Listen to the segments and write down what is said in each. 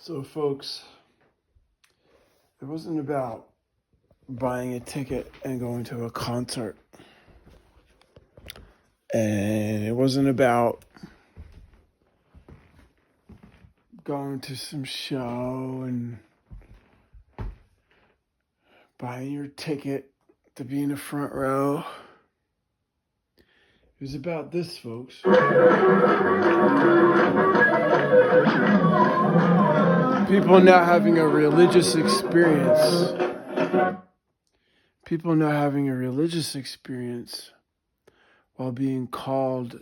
So, folks, it wasn't about buying a ticket and going to a concert. And it wasn't about going to some show and buying your ticket to be in the front row. It was about this, folks. People not having a religious experience. People not having a religious experience while being called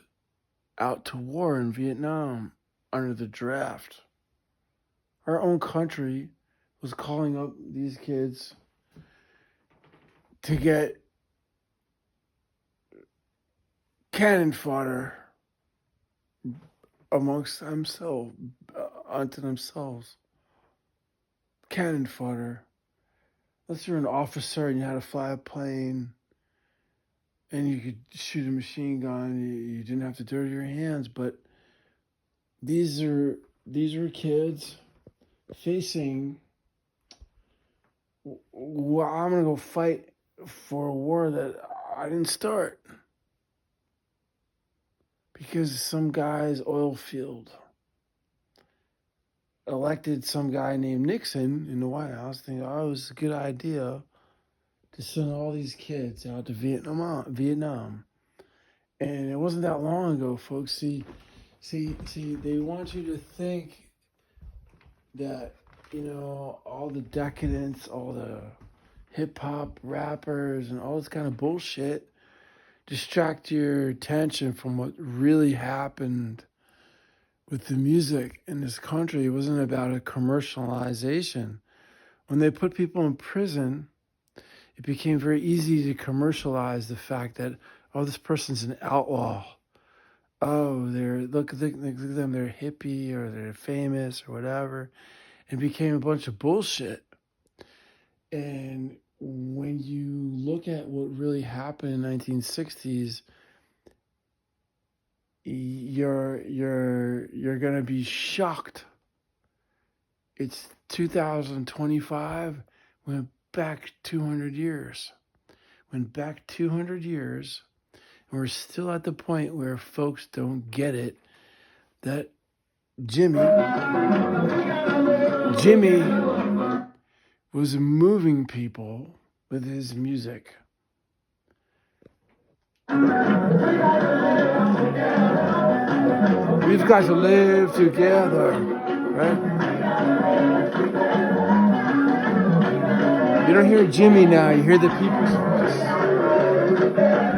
out to war in Vietnam under the draft. Our own country was calling up these kids to get cannon fodder amongst themselves, unto themselves. Cannon fodder. Unless you're an officer and you had to fly a plane and you could shoot a machine gun, you didn't have to dirty your hands. But these were kids facing, well, I'm going to go fight for a war that I didn't start because some guy's oil field elected some guy named Nixon in the White House, thinking, oh, it was a good idea to send all these kids out to Vietnam. And it wasn't that long ago, folks. See, they want you to think that, all the decadence, all the hip-hop rappers and all this kind of bullshit distract your attention from what really happened with the music in this country. It wasn't about a commercialization. When they put people in prison, it became very easy to commercialize the fact that, oh, this person's an outlaw. Oh, look at them, they're hippie or they're famous or whatever. It became a bunch of bullshit. And when you look at what really happened in the 1960s, you're gonna be shocked. It's 2025. Went back 200 years. Went back 200 years, and we're still at the point where folks don't get it. That Jimmy was moving people with his music. We've got to live together, right? You don't hear Jimmy now, you hear the people's voice.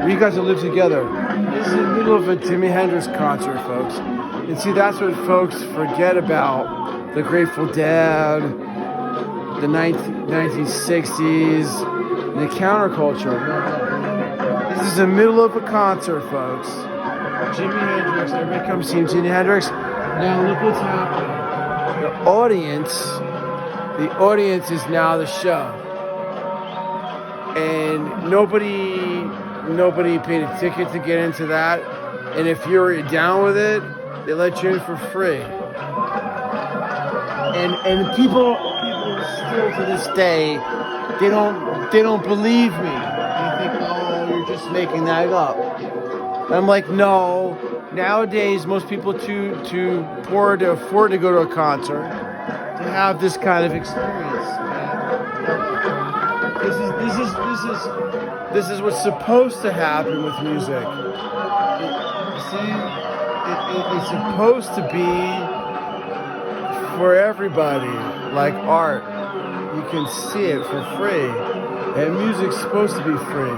We got to live together. This is the middle of a Jimi Hendrix concert, folks. And see, that's what folks forget about the Grateful Dead, the 1960s, and the counterculture. This is the middle of a concert, folks. Jimi Hendrix, everybody come see Jimi Hendrix. Now look what's happening. The audience is now the show. And nobody paid a ticket to get into that. And if you're down with it, they let you in for free. And people still to this day, they don't believe me. They think, oh, you're just making that up. And I'm like, no. Nowadays, most people too poor to afford to go to a concert to have this kind of experience. This is what's supposed to happen with music. It's supposed to be for everybody, like art. You can see it for free, and music's supposed to be free.